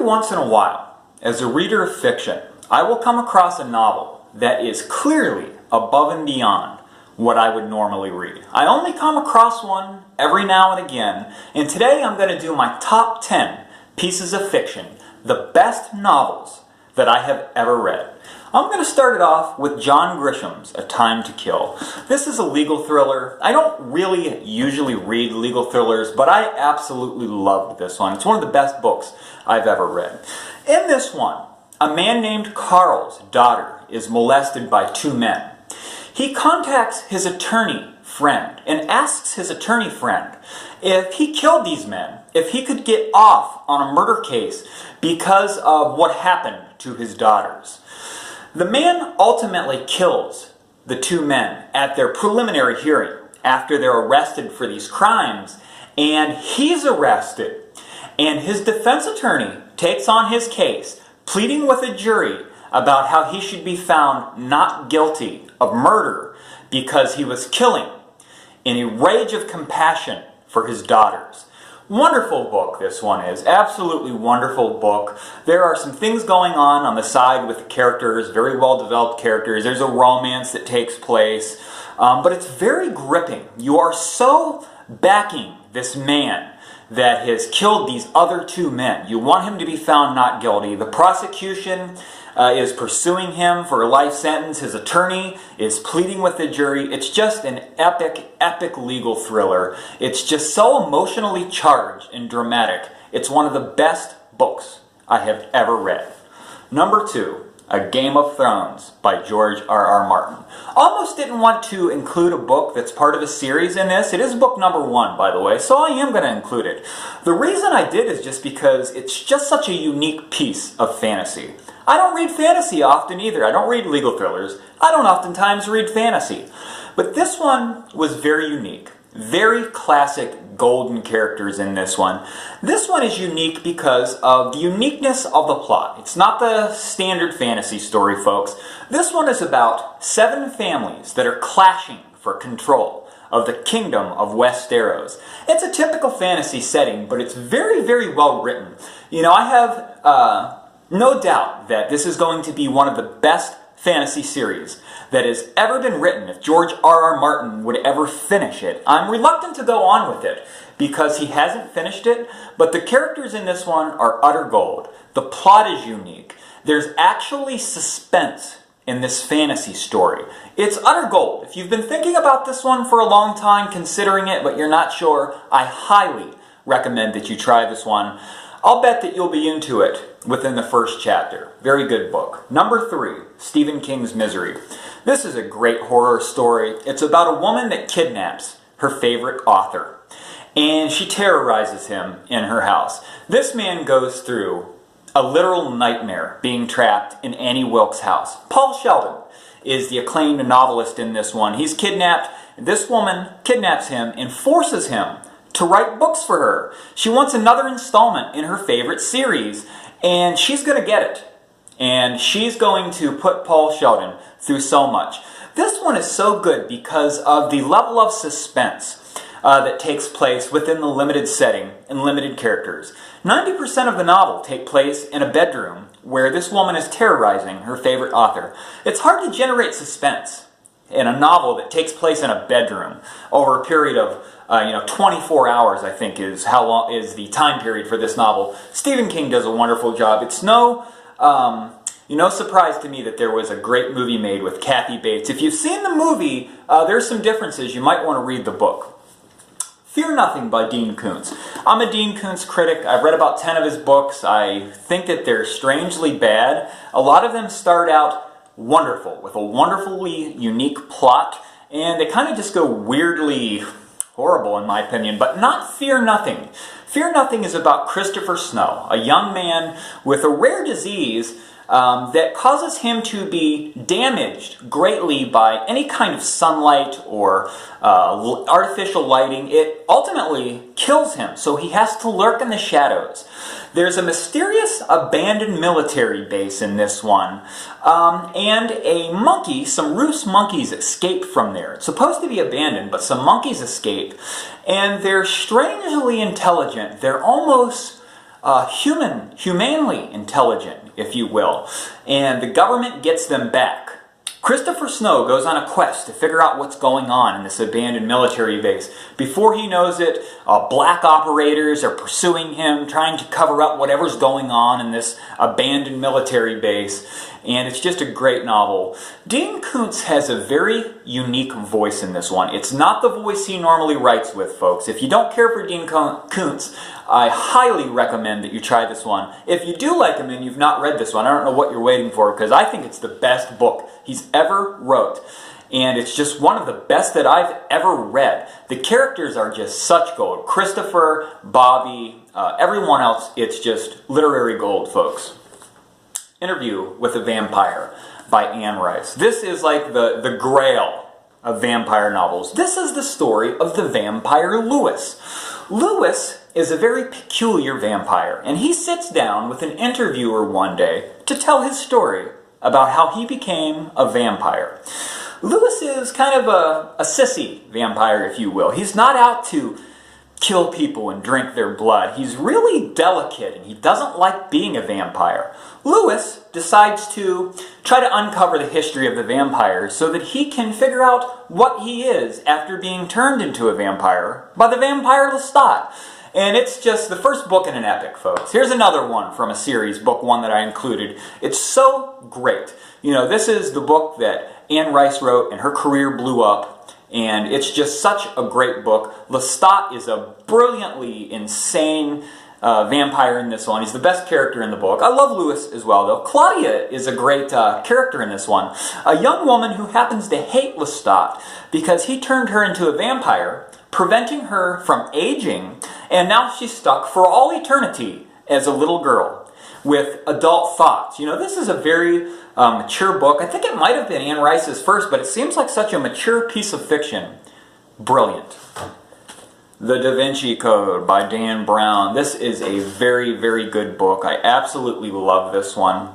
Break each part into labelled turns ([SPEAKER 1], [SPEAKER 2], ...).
[SPEAKER 1] Every once in a while, as a reader of fiction, I will come across a novel that is clearly above and beyond what I would normally read. I only come across one every now and again, and today I'm going to do my top 10 pieces of fiction, the best novels that I have ever read. I'm going to start it off with John Grisham's A Time to Kill. This is a legal thriller. I don't really usually read legal thrillers, but I absolutely loved this one. It's one of the best books I've ever read. In this one, a man named Carl's daughter is molested by two men. He contacts his attorney friend and asks his attorney friend if he killed these men, if he could get off on a murder case because of what happened to his daughters. The man ultimately kills the two men at their preliminary hearing after they're arrested for these crimes, and he's arrested, and his defense attorney takes on his case, pleading with a jury about how he should be found not guilty of murder because he was killing in a rage of compassion for his daughters. Wonderful book, this one is. Absolutely wonderful book. There are some things going on the side with the characters, very well-developed characters. There's a romance that takes place, but it's very gripping. You are so backing this man that has killed these other two men. You want him to be found not guilty. The prosecution is pursuing him for a life sentence. His attorney is pleading with the jury. It's just an epic, epic legal thriller. It's just so emotionally charged and dramatic. It's one of the best books I have ever read. Number 2, A Game of Thrones by George R.R. Martin. Almost didn't want to include a book that's part of a series in this. It is book number 1, by the way, so I am going to include it. The reason I did is just because it's just such a unique piece of fantasy. I don't read fantasy often either. I don't read legal thrillers. I don't oftentimes read fantasy. But this one was very unique. Very classic golden characters in this one. This one is unique because of the uniqueness of the plot. It's not the standard fantasy story, folks. This one is about 7 families that are clashing for control of the kingdom of Westeros. It's a typical fantasy setting, but it's very, very well written. You know, I have no doubt that this is going to be one of the best fantasy series that has ever been written. If George R.R. Martin would ever finish it, I'm reluctant to go on with it because he hasn't finished it, but the characters in this one are utter gold. The plot is unique. There's actually suspense in this fantasy story. It's utter gold. If you've been thinking about this one for a long time, considering it, but you're not sure, I highly recommend that you try this one. I'll bet that you'll be into it within the first chapter. Very good book. Number 3, Stephen King's Misery. This is a great horror story. It's about a woman that kidnaps her favorite author, and she terrorizes him in her house. This man goes through a literal nightmare being trapped in Annie Wilkes' house. Paul Sheldon is the acclaimed novelist in this one. He's kidnapped. This woman kidnaps him and forces him to write books for her. She wants another installment in her favorite series, and she's going to get it. And she's going to put Paul Sheldon through so much. This one is so good because of the level of suspense that takes place within the limited setting and limited characters. 90% of the novel take place in a bedroom where this woman is terrorizing her favorite author. It's hard to generate suspense in a novel that takes place in a bedroom over a period of 24 hours, I think, is how long is the time period for this novel. Stephen King does a wonderful job. It's no surprise to me that there was a great movie made with Kathy Bates. If you've seen the movie, there's some differences. You might want to read the book. Fear Nothing by Dean Koontz. I'm a Dean Koontz critic. I've read about 10 of his books. I think that they're strangely bad. A lot of them start out wonderful, with a wonderfully unique plot, and they kind of just go weirdly horrible in my opinion, but not Fear Nothing. Fear Nothing is about Christopher Snow, a young man with a rare disease that causes him to be damaged greatly by any kind of sunlight or artificial lighting. It ultimately kills him, so he has to lurk in the shadows. There's a mysterious abandoned military base in this one, and a monkey, some roost monkeys escape from there. It's supposed to be abandoned, but some monkeys escape, and they're strangely intelligent. They're almost humanely intelligent, if you will, and the government gets them back. Christopher Snow goes on a quest to figure out what's going on in this abandoned military base. Before he knows it, black operators are pursuing him, trying to cover up whatever's going on in this abandoned military base, and it's just a great novel. Dean Koontz has a very unique voice in this one. It's not the voice he normally writes with, folks. If you don't care for Dean Koontz, I highly recommend that you try this one. If you do like him and you've not read this one, I don't know what you're waiting for, because I think it's the best book he's ever wrote. And it's just one of the best that I've ever read. The characters are just such gold. Christopher, Bobby, everyone else, it's just literary gold, folks. Interview with a Vampire by Anne Rice. This is like the grail of vampire novels. This is the story of the vampire Lewis. Lewis is a very peculiar vampire, and he sits down with an interviewer one day to tell his story about how he became a vampire. Lewis is kind of a sissy vampire, if you will. He's not out to kill people and drink their blood. He's really delicate, and he doesn't like being a vampire. Lewis decides to try to uncover the history of the vampires so that he can figure out what he is after being turned into a vampire by the vampire Lestat. And it's just the first book in an epic, folks. Here's another one from a series, book one that I included. It's so great. You know, this is the book that Anne Rice wrote and her career blew up. And it's just such a great book. Lestat is a brilliantly insane vampire in this one. He's the best character in the book. I love Lewis as well, though. Claudia is a great character in this one. A young woman who happens to hate Lestat because he turned her into a vampire, preventing her from aging, and now she's stuck for all eternity as a little girl with adult thoughts. You know, this is a very mature book. I think it might have been Anne Rice's first, but it seems like such a mature piece of fiction. Brilliant. The Davinci Code by Dan Brown. This is a very, very good book. I absolutely love this one.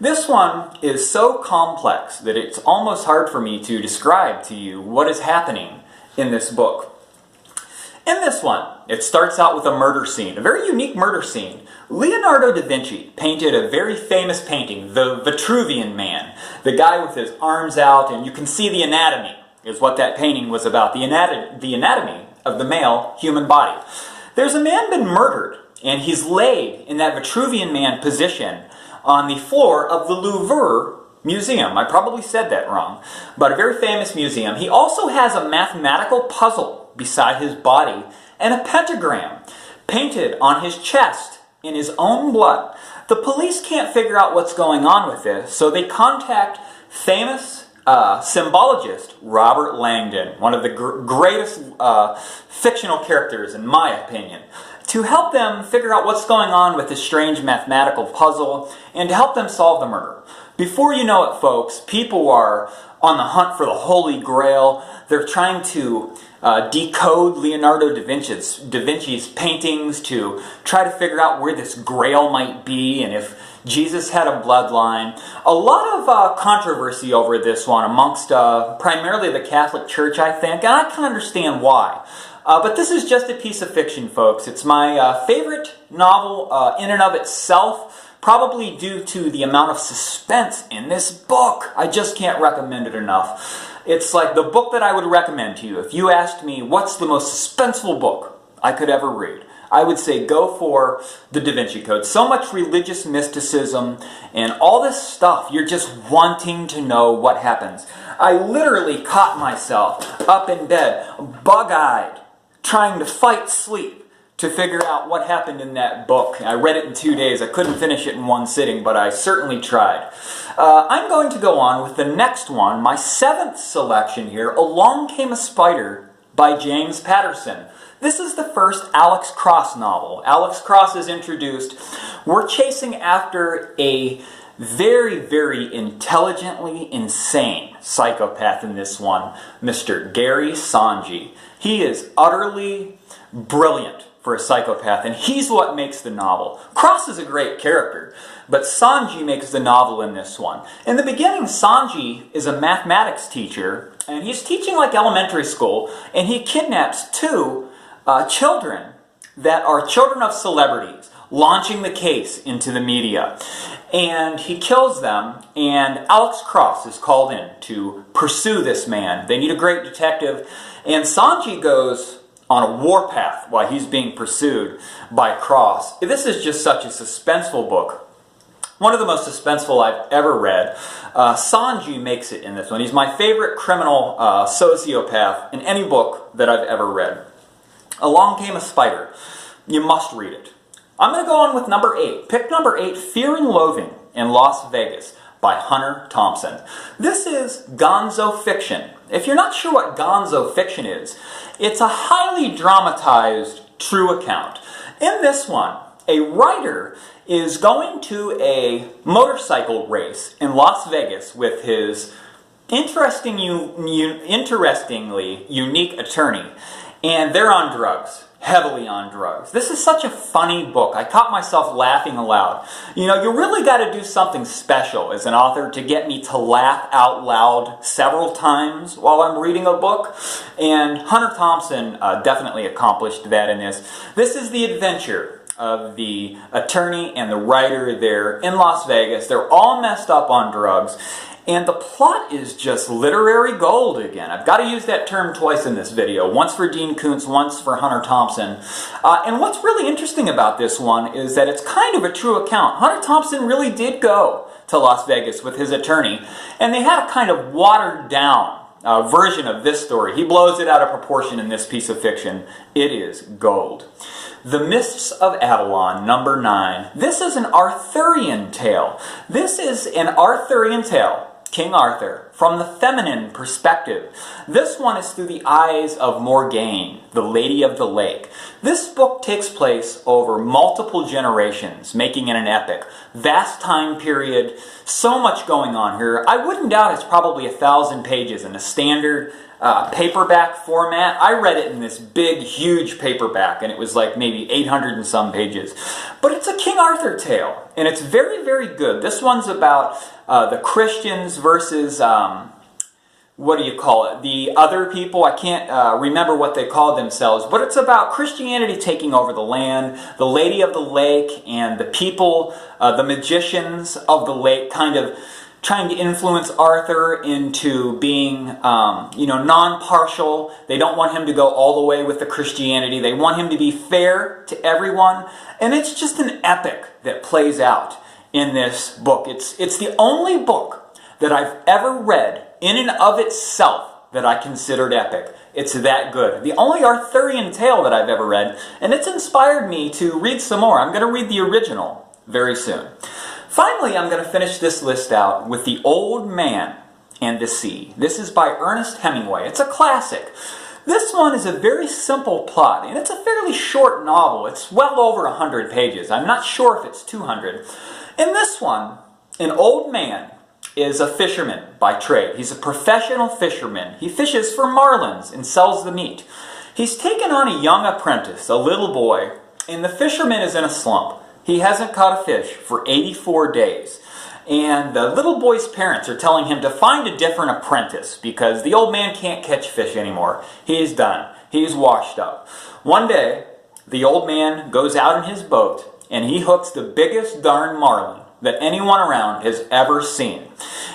[SPEAKER 1] This one is so complex that it's almost hard for me to describe to you what is happening in this book. In this one, it starts out with a murder scene, a very unique murder scene. Leonardo da Vinci painted a very famous painting, the Vitruvian Man, the guy with his arms out, and you can see the anatomy is what that painting was about, the anatomy of the male human body. There's a man been murdered, and he's laid in that Vitruvian Man position on the floor of the Louvre Museum. I probably said that wrong, but a very famous museum. He also has a mathematical puzzle beside his body and a pentagram painted on his chest in his own blood. The police can't figure out what's going on with this, so they contact famous symbologist Robert Langdon, one of the greatest fictional characters in my opinion, to help them figure out what's going on with this strange mathematical puzzle and to help them solve the murder. Before you know it, folks, people are on the hunt for the Holy Grail. They're trying to decode Leonardo da Vinci's paintings to try to figure out where this Grail might be and if Jesus had a bloodline. A lot of controversy over this one amongst primarily the Catholic Church, I think, and I can understand why. But this is just a piece of fiction, folks. It's my favorite novel in and of itself, probably due to the amount of suspense in this book. I just can't recommend it enough. It's like the book that I would recommend to you. If you asked me what's the most suspenseful book I could ever read, I would say go for the Da Vinci Code. So much religious mysticism and all this stuff. You're just wanting to know what happens. I literally caught myself up in bed, bug-eyed, trying to fight sleep to figure out what happened in that book. I read it in 2 days. I couldn't finish it in one sitting, but I certainly tried. I'm going to go on with the next one, my 7th selection here, Along Came a Spider by James Patterson. This is the first Alex Cross novel. Alex Cross is introduced. We're chasing after a very, very intelligently insane psychopath in this one, Mr. Gary Sanji. He is utterly brilliant for a psychopath, and he's what makes the novel. Cross is a great character, but Sanji makes the novel in this one. In the beginning, Sanji is a mathematics teacher, and he's teaching like elementary school, and he kidnaps 2 children that are children of celebrities, launching the case into the media. And he kills them, and Alex Cross is called in to pursue this man. They need a great detective, and Sanji goes on a warpath while he's being pursued by Cross. This is just such a suspenseful book. One of the most suspenseful I've ever read. Sanji makes it in this one. He's my favorite criminal sociopath in any book that I've ever read. Along Came a Spider. You must read it. I'm going to go on with number 8. Pick number 8, Fear and Loathing in Las Vegas by Hunter Thompson. This is gonzo fiction. If you're not sure what gonzo fiction is, it's a highly dramatized true account. In this one, a writer is going to a motorcycle race in Las Vegas with his interestingly unique attorney, and they're on drugs. Heavily on drugs. This is such a funny book. I caught myself laughing aloud. You know, you really got to do something special as an author to get me to laugh out loud several times while I'm reading a book. And Hunter Thompson definitely accomplished that in this. This is the adventure of the attorney and the writer there in Las Vegas. They're all messed up on drugs. And the plot is just literary gold again. I've got to use that term twice in this video. Once for Dean Koontz, once for Hunter Thompson. And what's really interesting about this one is that it's kind of a true account. Hunter Thompson really did go to Las Vegas with his attorney, and they had a kind of watered down version of this story. He blows it out of proportion in this piece of fiction. It is gold. The Mists of Avalon, number 9. This is an Arthurian tale. This is an Arthurian tale, King Arthur, from the feminine perspective. This one is through the eyes of Morgaine, the Lady of the Lake. This book takes place over multiple generations, making it an epic. Vast time period, so much going on here. I wouldn't doubt it's probably 1,000 pages in a standard paperback format. I read it in this big, huge paperback, and it was like maybe 800 and some pages. But it's a King Arthur tale, and it's very, very good. This one's about the Christians versus, what do you call it, the other people. I can't remember what they called themselves, but it's about Christianity taking over the land, the Lady of the Lake, and the people, the magicians of the lake, kind of trying to influence Arthur into being, non-partial. They don't want him to go all the way with the Christianity. They want him to be fair to everyone. And it's just an epic that plays out in this book. It's the only book that I've ever read in and of itself that I considered epic. It's that good. The only Arthurian tale that I've ever read, and it's inspired me to read some more. I'm going to read the original very soon. Finally, I'm going to finish this list out with The Old Man and the Sea. This is by Ernest Hemmingway. It's a classic. This one is a very simple plot, and it's a fairly short novel. It's well over 100 pages. I'm not sure if it's 200. In this one, an old man is a fisherman by trade. He's a professional fisherman. He fishes for marlins and sells the meat. He's taken on a young apprentice, a little boy, and the fisherman is in a slump. He hasn't caught a fish for 84 days. And the little boy's parents are telling him to find a different apprentice because the old man can't catch fish anymore. He's done. He's washed up. One day, the old man goes out in his boat and he hooks the biggest darn marlin that anyone around has ever seen.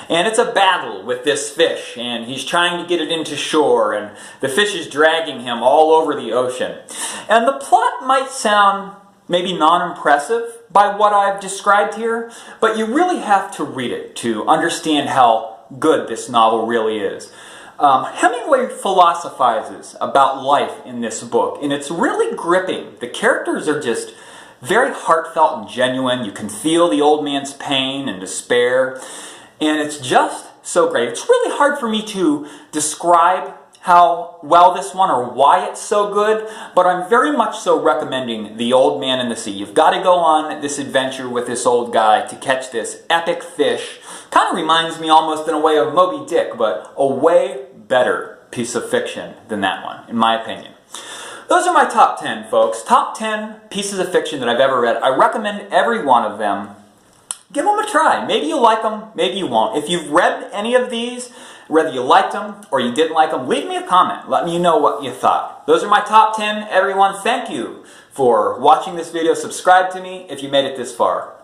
[SPEAKER 1] And it's a battle with this fish, and he's trying to get it into shore, and the fish is dragging him all over the ocean. And the plot might sound maybe non-impressive by what I've described here, but you really have to read it to understand how good this novel really is. Hemingway philosophizes about life in this book, and it's really gripping. The characters are just very heartfelt and genuine. You can feel the old man's pain and despair, and it's just so great. It's really hard for me to describe how well this one or why it's so good, but I'm very much so recommending The Old Man and the Sea. You've got to go on this adventure with this old guy to catch this epic fish. Kind of reminds me almost in a way of Moby Dick, but a way better piece of fiction than that one, in my opinion. Those are my top 10, folks. Top 10 pieces of fiction that I've ever read. I recommend every one of them. Give them a try. Maybe you like them, maybe you won't. If you've read any of these, whether you liked them or you didn't like them, leave me a comment. Let me know what you thought. Those are my top 10, everyone. Thank you for for watching this video. Subscribe to me if you made it this far.